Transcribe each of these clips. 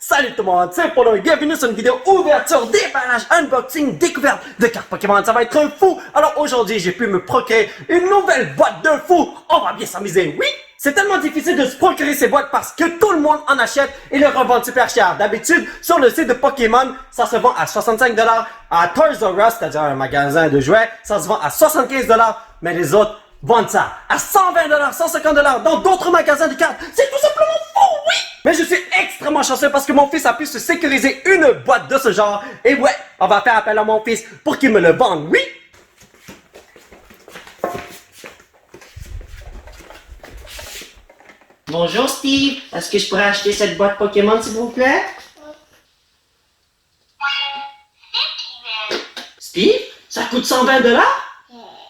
Salut tout le monde, c'est Polo et bienvenue sur une vidéo ouverture, déballage, unboxing, découverte de cartes Pokémon. Ça va être fou. Alors aujourd'hui, j'ai pu me procurer une nouvelle boîte de fou. On va bien s'amuser, oui. C'est tellement difficile de se procurer ces boîtes parce que tout le monde en achète et les revend super cher. D'habitude, sur le site de Pokémon, ça se vend à 65$. À Toys R Us, c'est-à-dire un magasin de jouets, ça se vend à 75$. Mais les autres vendent ça à 120$, 150$ dans d'autres magasins de cartes. C'est tout simplement fou, oui! Mais je suis extrêmement chanceux parce que mon fils a pu se sécuriser une boîte de ce genre. Et ouais, on va faire appel à mon fils pour qu'il me le vende, oui! Bonjour Steve, est-ce que je pourrais acheter cette boîte Pokémon s'il vous plaît? Steve, ça coûte 120$?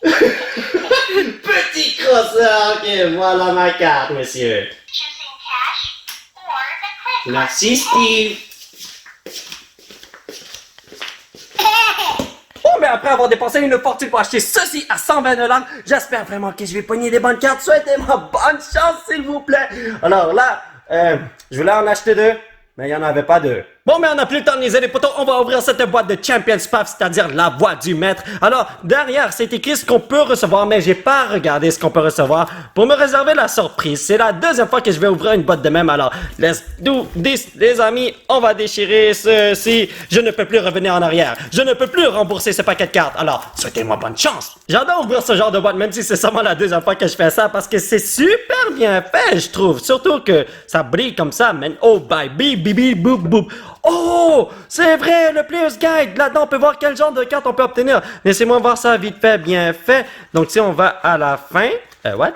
Petit crosseur, ok, voilà ma carte, monsieur. Merci Steve. Oh, mais après avoir dépensé une fortune pour acheter ceci à 120$, j'espère vraiment que je vais pogner des bonnes cartes. Souhaitez-moi bonne chance, s'il vous plaît. Alors là, je voulais en acheter deux, mais il n'y en avait pas deux. Bon, mais on n'a plus le temps de niaiser les potos. On va ouvrir cette boîte de Champions Path, c'est-à-dire la boîte du maître. Alors, derrière, c'est écrit ce qu'on peut recevoir, mais j'ai pas regardé ce qu'on peut recevoir pour me réserver la surprise. C'est la deuxième fois que je vais ouvrir une boîte de même. Alors, let's do this, les amis. On va déchirer ceci. Je ne peux plus revenir en arrière. Je ne peux plus rembourser ce paquet de cartes. Alors, souhaitez-moi bonne chance. J'adore ouvrir ce genre de boîte, même si c'est seulement la deuxième fois que je fais ça, parce que c'est super bien fait, je trouve. Surtout que ça brille comme ça, man. Oh, bye, bip, bip, bip, boop, boop. Oh, c'est vrai, le Player's Guide. Là-dedans, on peut voir quel genre de carte on peut obtenir. Laissez-moi voir ça vite fait, bien fait. Donc, si on va à la fin... what?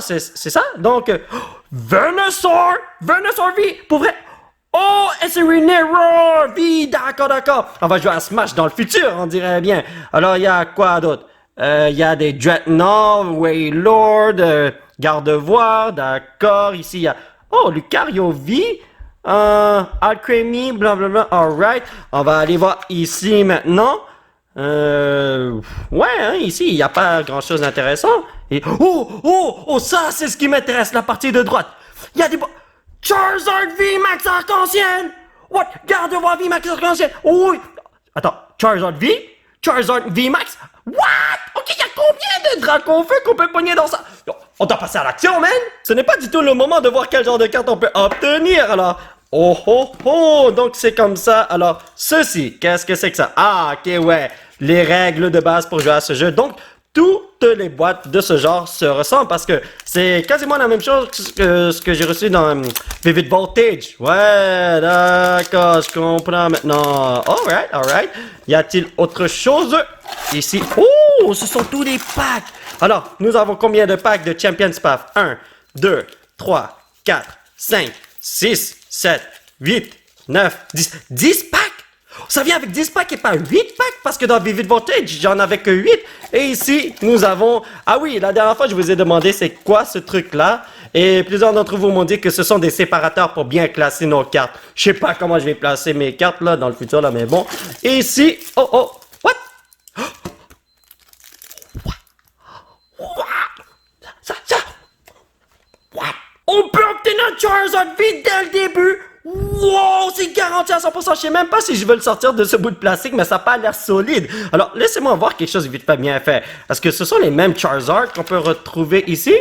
C'est ça? Donc, Venusaur! Venusaur V! Pour vrai? Oh, et c'est Renero V! D'accord. On va jouer à Smash dans le futur, on dirait bien. Alors, il y a quoi d'autre? Il y a des Dreadnought, Wailord, Gardevoir, d'accord. Ici, il y a... Oh, Lucario V! Alcremie, blablabla, alright. On va aller voir ici maintenant. Ouais, hein, ici, il n'y a pas grand-chose d'intéressant. Et, ça, c'est ce qui m'intéresse, la partie de droite. Il y a des... Charizard V Max Arc-en-Ciel! What? Gardevoir V Max Arc-en-Ciel! Oh, oui. Attends, Charizard V? Charizard V Max? What? Ok, il y a combien de Draconfeu qu'on peut pogner dans ça? On doit passer à l'action, man! Ce n'est pas du tout le moment de voir quel genre de carte on peut obtenir, alors... Oh! Donc c'est comme ça. Alors, ceci, qu'est-ce que c'est que ça? Ah, ok, ouais. Les règles de base pour jouer à ce jeu. Donc, toutes les boîtes de ce genre se ressemblent parce que c'est quasiment la même chose que ce que j'ai reçu dans Vivid Voltage. Ouais, d'accord, je comprends maintenant. Alright. Y a-t-il autre chose ici? Oh, ce sont tous des packs. Alors, nous avons combien de packs de Champions Path? 1, 2, 3, 4, 5, 6, 7, 8, 9, 10. 10 packs? Ça vient avec 10 packs et pas 8 packs parce que dans Vivid Voltage, j'en avais que 8. Et ici, nous avons... Ah oui, la dernière fois, je vous ai demandé c'est quoi ce truc-là. Et plusieurs d'entre vous m'ont dit que ce sont des séparateurs pour bien classer nos cartes. Je sais pas comment je vais placer mes cartes là dans le futur, là, mais bon. Et ici... Oh! What? On peut obtenir un Charizard V dès le début! Wow, c'est garanti à 100%. Je sais même pas si je veux le sortir de ce bout de plastique, mais ça n'a pas l'air solide. Alors, laissez-moi voir quelque chose de vite fait bien fait. Est-ce que ce sont les mêmes Charizard qu'on peut retrouver ici?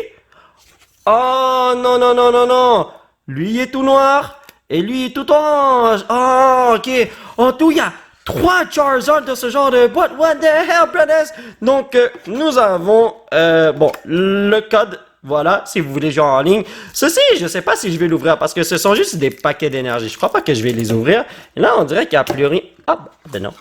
Oh, non. Lui, il est tout noir. Et lui, il est tout orange. Oh, ok. En tout, il y a 3 Charizard de ce genre de boîte. What the hell, brothers? Donc, nous avons, le code. Voilà, si vous voulez jouer en ligne. Ceci, je sais pas si je vais l'ouvrir parce que ce sont juste des paquets d'énergie. Je crois pas que je vais les ouvrir. Et là, on dirait qu'il n'y a plus rien. Ah, ben non.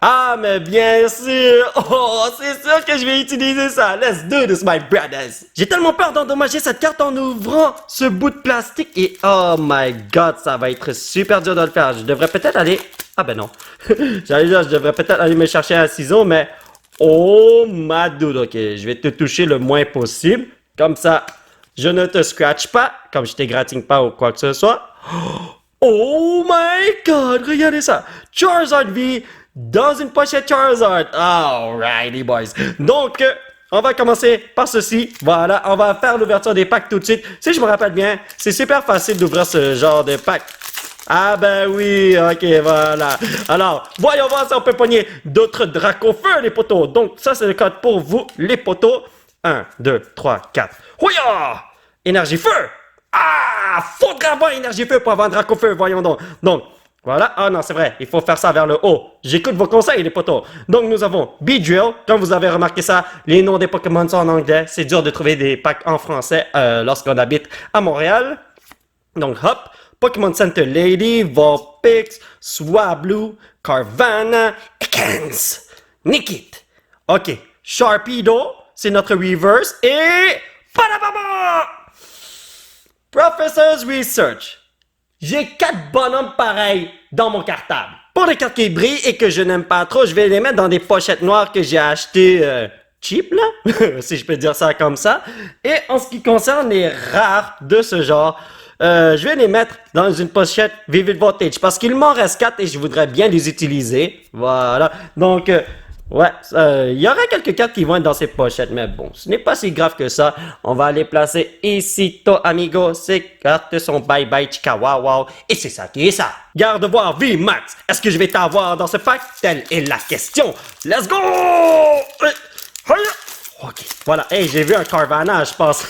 Ah, mais bien sûr. Oh, c'est sûr que je vais utiliser ça. Let's do this, my brothers. J'ai tellement peur d'endommager cette carte en ouvrant ce bout de plastique. Et oh my god, ça va être super dur de le faire. Je devrais peut-être aller... Ah, ben non. J'allais dire, je devrais peut-être aller me chercher un ciseau, mais... Oh, ma dude. Ok, je vais te toucher le moins possible. Comme ça, je ne te scratch pas, comme je t'égratigne pas ou quoi que ce soit. Oh my god, regardez ça. Charizard V dans une pochette Charizard. Alrighty boys. Donc, on va commencer par ceci. Voilà, on va faire l'ouverture des packs tout de suite. Si je me rappelle bien, c'est super facile d'ouvrir ce genre de pack. Ah ben oui, ok, voilà. Alors, voyons voir si on peut pogner d'autres Dracofeu, les potos. Donc, ça, c'est le code pour vous, les potos. 1, 2, 3, 4. Ouya! Énergie feu! Ah! Faudra avoir énergie feu pour avoir un Dracofeu, voyons donc. Donc, voilà. Ah non, c'est vrai, il faut faire ça vers le haut. J'écoute vos conseils, les potos. Donc, nous avons Beedrill. Comme vous avez remarqué ça, les noms des Pokémon sont en anglais. C'est dur de trouver des packs en français lorsqu'on habite à Montréal. Donc, hop. Pokémon Center Lady, Vulpix, Swablu, Carvanha, Ekans, Nickit. Ok, Sharpedo, c'est notre reverse et... Padababa! Professor's Research. J'ai 4 bonhommes pareils dans mon cartable. Pour les cartes qui brillent et que je n'aime pas trop, je vais les mettre dans des pochettes noires que j'ai achetées cheap, là, si je peux dire ça comme ça. Et en ce qui concerne les rares de ce genre, je vais les mettre dans une pochette Vivid Voltage parce qu'il m'en reste 4 et je voudrais bien les utiliser. Voilà. Donc, ouais, il y aura quelques cartes qui vont être dans ces pochettes, mais bon, ce n'est pas si grave que ça. On va les placer ici, amigo. Ces cartes sont bye bye, chica wow wow. Et c'est ça qui est ça. Garde voir, VMAX. Est-ce que je vais t'avoir dans ce pack? Telle est la question. Let's go! Ok, voilà. Hey, j'ai vu un Carvanha, je pense.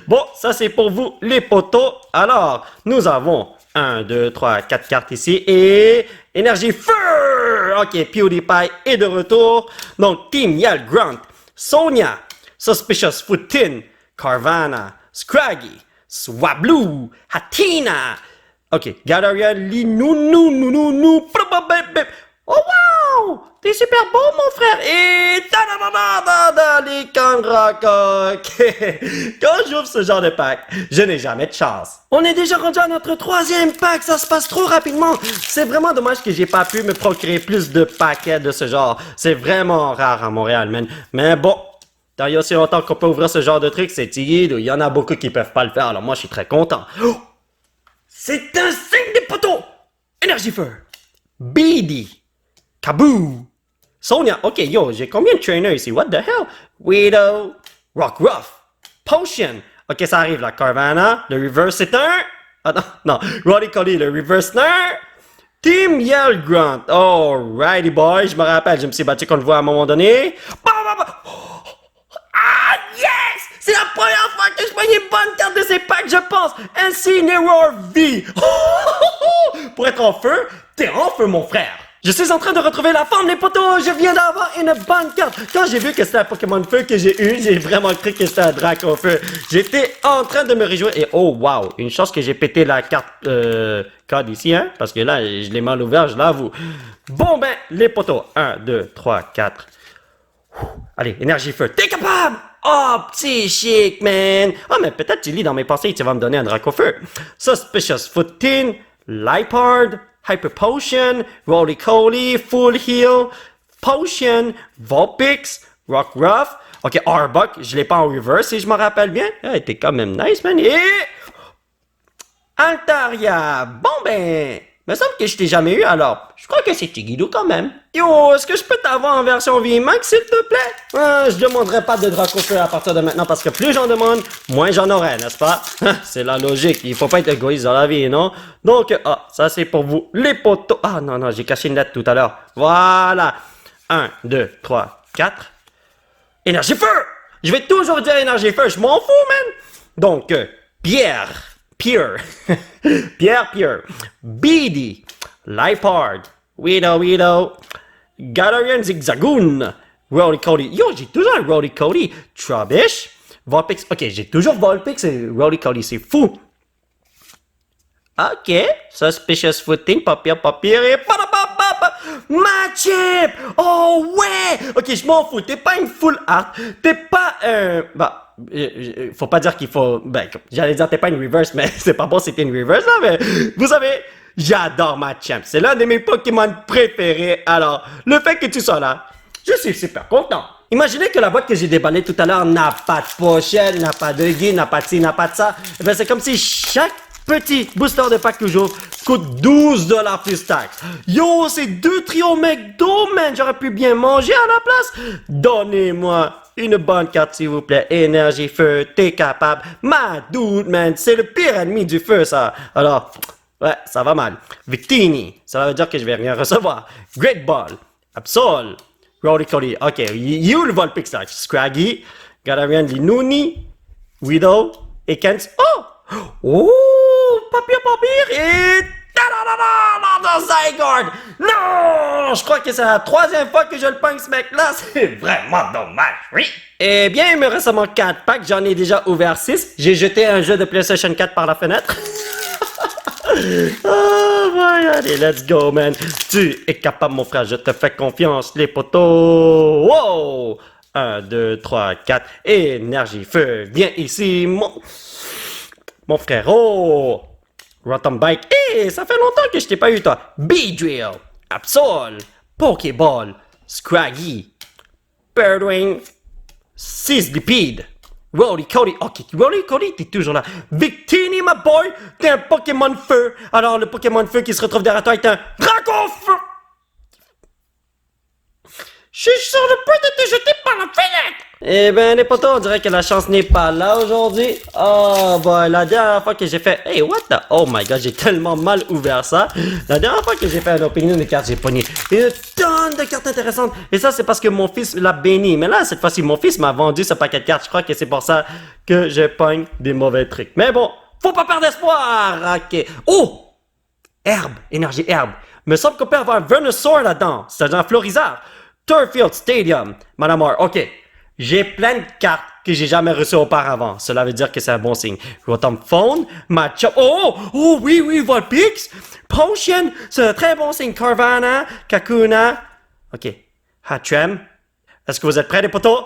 Bon, ça c'est pour vous, les potos. Alors, nous avons 1, 2, 3, 4 cartes ici et énergie feu. Ok, PewDiePie est de retour. Donc, Team Yell Grunt, Sonia, Suspicious Footin, Carvanha, Scraggy, Swablu, Hatina. Ok, Galarian, Linounou. Oh wow! T'es super beau, mon frère! Et les Kanraka! Quand j'ouvre ce genre de pack, je n'ai jamais de chance. On est déjà rendu à notre 3e pack, ça se passe trop rapidement. C'est vraiment dommage que j'ai pas pu me procurer plus de paquets de ce genre. C'est vraiment rare à Montréal, man. Mais bon, tant il y a aussi longtemps qu'on peut ouvrir ce genre de truc, c'est timide. Il y en a beaucoup qui peuvent pas le faire, alors moi je suis très content. Oh! C'est un signe des poteaux! Énergie feu! Beedy! Kaboo! Sonia, ok, yo, j'ai combien de trainers ici? What the hell? Widow, Rockruff, Potion. Ok, ça arrive là. Carvanha, le reverse c'est un. Ah non, Roddy, le reverse c'est un. Team Yell Grunt. Alrighty, boy. Je me rappelle, je me suis battu contre vous à un moment donné. Ah, yes! C'est la première fois que je voyais une bonne carte de ces packs, je pense. Incineroar V. Pour être en feu, t'es en feu, mon frère. Je suis en train de retrouver la forme, les potos! Je viens d'avoir une bonne carte! Quand j'ai vu que c'était un Pokémon Feu que j'ai eu, j'ai vraiment cru que c'était un Dracofeu. J'étais en train de me réjouir et oh wow! Une chance que j'ai pété la carte code ici, hein? Parce que là, je l'ai mal ouvert, je l'avoue. Bon ben, les potos. 1, 2, 3, 4. Allez, énergie feu. T'es capable! Oh, petit chic, man! Oh, mais peut-être tu lis dans mes pensées et tu vas me donner un Dracofeu. Suspicious Footin, Liepard, Hyper Potion, Roly-Coly, Full Heal, Potion, Vulpix, Rockruff. Ok, Arbok, je l'ai pas en reverse si je me rappelle bien. Elle était quand même nice, man. Et... Altaria. Bon ben, me semble que je t'ai jamais eu, alors je crois que c'est Tigidou quand même. Yo, est-ce que je peux t'avoir en version VMAX, s'il te plaît? Je demanderai pas de Dracofeu à partir de maintenant, parce que plus j'en demande, moins j'en aurai, n'est-ce pas? C'est la logique, il faut pas être égoïste dans la vie, non? Donc, ça c'est pour vous, les potos. Ah non, j'ai caché une lettre tout à l'heure. Voilà. 1, 2, 3, 4. Énergie feu! Je vais toujours dire énergie feu, je m'en fous, man! Donc, Pierre, Beedy, Liepard, Widow, Galarian Zigzagoon, Roly-Coly. Yo, j'ai toujours un Roly-Coly. Trubbish, Vulpix. Ok, j'ai toujours Vulpix et Roly-Coly, c'est fou. Ok, Suspicious Footing, papier, et... Matchup! Oh ouais! Ok, je m'en fous, t'es pas une full art, t'es pas faut pas dire qu'il faut... j'allais dire t'es pas une reverse, mais c'est pas bon c'était une reverse, là, mais... Vous savez, j'adore Machamp, c'est l'un de mes Pokémon préférés, alors, le fait que tu sois là, je suis super content. Imaginez que la boîte que j'ai déballée tout à l'heure n'a pas de pochette, n'a pas de guide, n'a pas de ci, n'a pas de ça. Eh ben, c'est comme si chaque petit booster de pack que j'ouvre coûte 12 $ plus taxe. Yo, c'est 2 trios McDo, man. J'aurais pu bien manger à la place. Donnez-moi une bonne carte, s'il vous plaît. Énergie, feu, t'es capable. Ma dude, man, c'est le pire ennemi du feu, ça. Alors, ouais, ça va mal. Victini, ça veut dire que je vais rien recevoir. Great Ball, Absol, Rolly Cody. Ok, you le Vulpix là. Scraggy, Galarian Linuni, Widow et Kent. Oh, papier, et Zygarde! Non! Je crois que c'est la 3e fois que je le pogne, ce mec-là. C'est vraiment dommage, oui. Eh bien, il me reste seulement 4 packs. J'en ai déjà ouvert 6. J'ai jeté un jeu de PlayStation 4 par la fenêtre. Oh, ouais, allez, let's go, man. Tu es capable, mon frère. Je te fais confiance, les potos. Wow! 1, 2, 3, 4. Énergie, feu. Viens ici, mon frérot. Rotom Bike. Ça fait longtemps que je t'ai pas eu, toi. Beedrill, Absol, Pokéball, Scraggy, Birdwing, Sizzlipede, Rolly Cody. Ok, Rolly Cody, t'es toujours là. Victini, my boy, t'es un Pokémon feu. Alors, le Pokémon feu qui se retrouve derrière toi est un dragon feu. Je suis sur le point de te jeter par la fenêtre! Eh ben, les potos, on dirait que la chance n'est pas là aujourd'hui. Oh, boy, la dernière fois que j'ai fait... Hey, what the... Oh my god, j'ai tellement mal ouvert ça. La dernière fois que j'ai fait un opening de cartes, j'ai pogné une tonne de cartes intéressantes. Et ça, c'est parce que mon fils l'a béni. Mais là, cette fois-ci, mon fils m'a vendu ce paquet de cartes. Je crois que c'est pour ça que je pogne des mauvais trucs. Mais bon, faut pas perdre espoir! Ok. Oh! Herbe, énergie herbe. Me semble qu'on peut avoir un Venusaur là-dedans. C'est un Florizard. Turffield Stadium, Madame Moore. Ok, j'ai plein de cartes que j'ai jamais reçues auparavant. Cela veut dire que c'est un bon signe. Rotom Phone, Matchup. Oh, oui, Vulpix. Potion, c'est un très bon signe. Carvana, Kakuna. Ok, Hatchem. Est-ce que vous êtes prêts, les potos?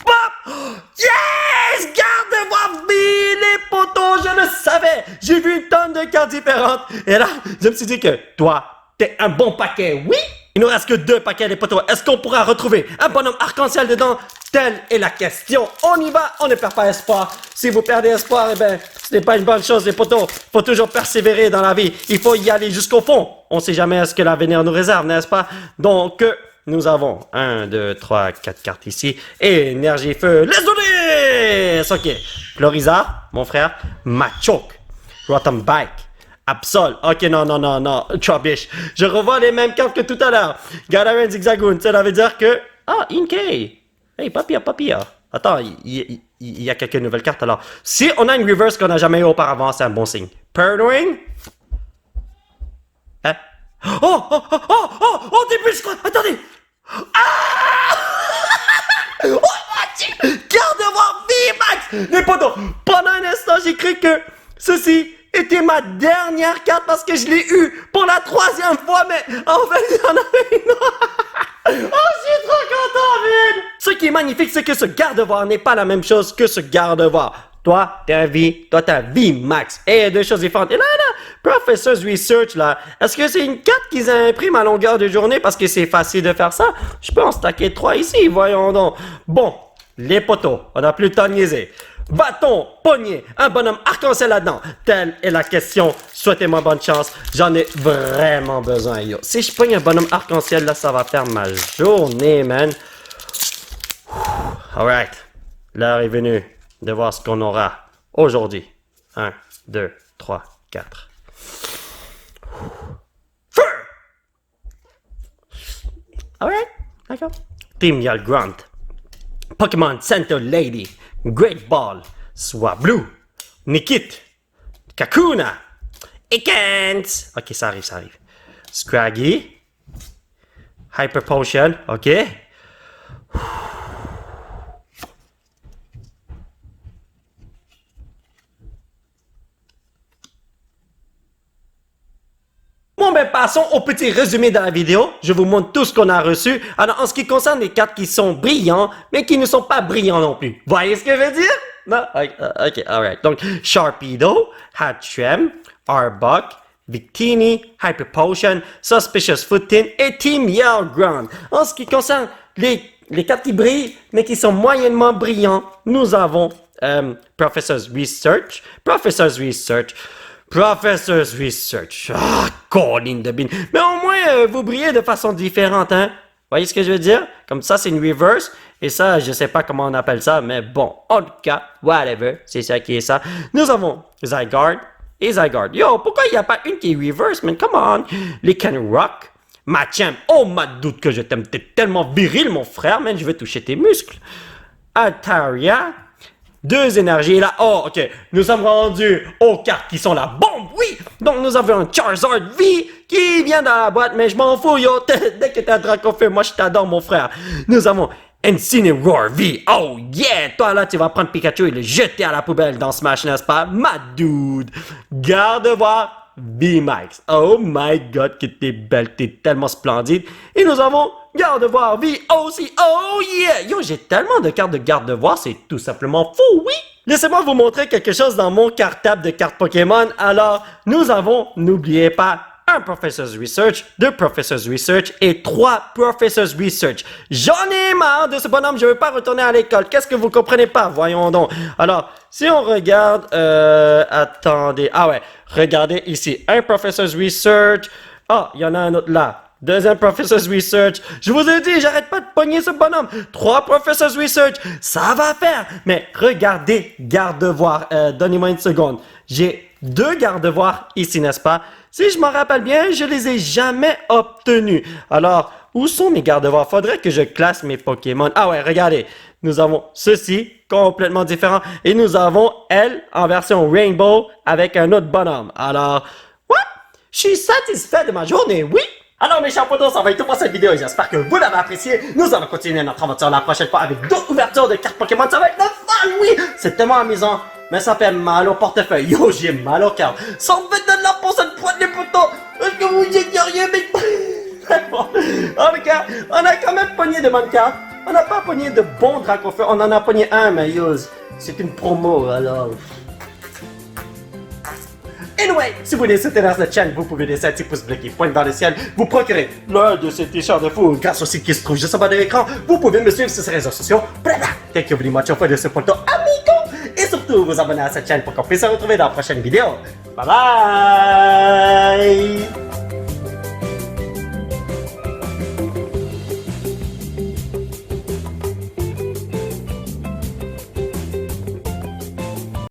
Pop! Yes! Garde-moi vie, les potos, je le savais. J'ai vu une tonne de cartes différentes. Et là, je me suis dit que toi, t'es un bon paquet, oui? Il nous reste que 2 paquets, les potos. Est-ce qu'on pourra retrouver un bonhomme arc-en-ciel dedans? Telle est la question. On y va, on ne perd pas espoir. Si vous perdez espoir, eh ben, ce n'est pas une bonne chose, les potos. Faut toujours persévérer dans la vie. Il faut y aller jusqu'au fond. On ne sait jamais ce que l'avenir nous réserve, n'est-ce pas? Donc, nous avons 1, 2, 3, 4 cartes ici. Énergie, feu, let's do this! Ok. Florizard, mon frère. Machoke. Rotom Bike. Absol. Ok, non. Trubbish. Je revois les mêmes cartes que tout à l'heure. Galarian Zigzagoon. Ça veut dire que... Ah, Inkay. Hey, papilla. Attends, il y a quelques nouvelles cartes alors. Si on a une reverse qu'on n'a jamais eu auparavant, c'est un bon signe. Purloin. Hein? Oh, début, je crois. Attendez. Ah! Oh, mon Dieu! Garde-moi vie, Max! Les potos, pendant un instant, j'ai cru que ceci était ma dernière carte parce que je l'ai eu pour la 3e fois, mais en fait, il y en avait une autre. Oh, je suis trop content, man! Ce qui est magnifique, c'est que ce garde-voir n'est pas la même chose que ce garde-voir. Toi, t'as vie, Max. Et 2 choses différentes. Et là, Professor's Research, là, est-ce que c'est une carte qu'ils impriment à longueur de journée parce que c'est facile de faire ça? Je peux en stacker 3 ici, voyons donc. Bon, les potos, on n'a plus le temps de niaiser. Va-t-on pogner un bonhomme arc-en-ciel là-dedans? Telle est la question. Souhaitez-moi bonne chance. J'en ai vraiment besoin, yo. Si je pogne un bonhomme arc-en-ciel, là, ça va faire ma journée, man. Alright. L'heure est venue de voir ce qu'on aura aujourd'hui. 1, 2, 3, 4. Feu! Alright. D'accord. Team Yal Grunt. Pokémon Center Lady. Great Ball, Swablu, Nikit, Kakuna, Ekans. Ok, ça arrive. Scraggy, Hyper Potion, ok. Bon, ben passons au petit résumé de la vidéo. Je vous montre tout ce qu'on a reçu. Alors, en ce qui concerne les cartes qui sont brillants, mais qui ne sont pas brillants non plus. Voyez ce que je veux dire? Non? Ok, alright. Donc, Sharpedo, Hatchem, Arbok, Victini, Hyper Potion, Suspicious Footin et Team Yell Ground. En ce qui concerne les cartes qui brillent, mais qui sont moyennement brillants, nous avons Professor's Research. Ah, colline de bine. Mais au moins, vous brillez de façon différente, hein? Voyez ce que je veux dire? Comme ça, c'est une reverse. Et ça, je sais pas comment on appelle ça, mais bon, en tout cas, whatever, c'est ça qui est ça. Nous avons Zygarde et Zygarde. Yo, pourquoi il n'y a pas une qui est reverse, man? Come on! Les Rock, Machamp. Oh, ma doute que je t'aime. T'es tellement viril, mon frère, man. Je vais toucher tes muscles. Altaria. 2 énergies là. Oh, ok. Nous sommes rendus aux cartes qui sont la bombe, oui. Donc, nous avons un Charizard V qui vient dans la boîte, mais je m'en fous, yo. Dès que t'as un Dracofeu, moi, je t'adore, mon frère. Nous avons Incineroar V. Oh, yeah. Toi, là, tu vas prendre Pikachu et le jeter à la poubelle dans Smash, n'est-ce pas? Ma dude. Gardevoir V-Max. Oh my god, que t'es belle, t'es tellement splendide. Et nous avons Gardevoir V aussi. Oh yeah! Yo, j'ai tellement de cartes de Gardevoir, c'est tout simplement fou, oui! Laissez-moi vous montrer quelque chose dans mon cartable de cartes Pokémon. Alors, nous avons, n'oubliez pas, un Professor's Research, 2 Professor's Research et 3 Professor's Research. J'en ai marre de ce bonhomme, je veux pas retourner à l'école. Qu'est-ce que vous comprenez pas? Voyons donc. Alors, si on regarde, attendez, ah ouais, regardez ici, un Professor's Research. Ah, il y en a un autre là. 2e Professor's Research. Je vous ai dit, j'arrête pas de pogner ce bonhomme. 3 Professor's Research. Ça va faire. Mais regardez, Gardevoir. Donnez-moi une seconde. J'ai 2 Gardevoir ici, n'est-ce pas? Si je m'en rappelle bien, je les ai jamais obtenus. Alors, où sont mes Gardevoirs? Faudrait que je classe mes Pokémon. Ah ouais, regardez. Nous avons ceci, complètement différent. Et nous avons elle en version Rainbow avec un autre bonhomme. Alors, ouais, je suis satisfait de ma journée, oui. Alors mes chers potos, ça va être tout pour cette vidéo. J'espère que vous l'avez apprécié. Nous allons continuer notre aventure la prochaine fois avec d'autres ouvertures de cartes Pokémon. Ça va être le fun, oui. C'est tellement amusant. Mais ça fait mal au portefeuille. Yo, j'ai mal au cœur. 120 $ pour cette boîte, les potos. Est-ce que vous dites rien, mais... bon. En tout cas, on a quand même pogné de bonnes cartes. On n'a pas pogné de bons Dracofeu. On en a pogné un, mais yo, c'est une promo, alors... Anyway, si vous voulez soutenir cette chaîne, vous pouvez laisser un petit pouce bleu qui pointe dans le ciel, vous procurer l'un de ces t-shirts de fou grâce au site qui se trouve juste en bas de l'écran. Vous pouvez me suivre sur ces réseaux sociaux. Thank you very much for de ce photo amigo. Et surtout, vous abonner à cette chaîne pour qu'on puisse se retrouver dans la prochaine vidéo. Bye bye!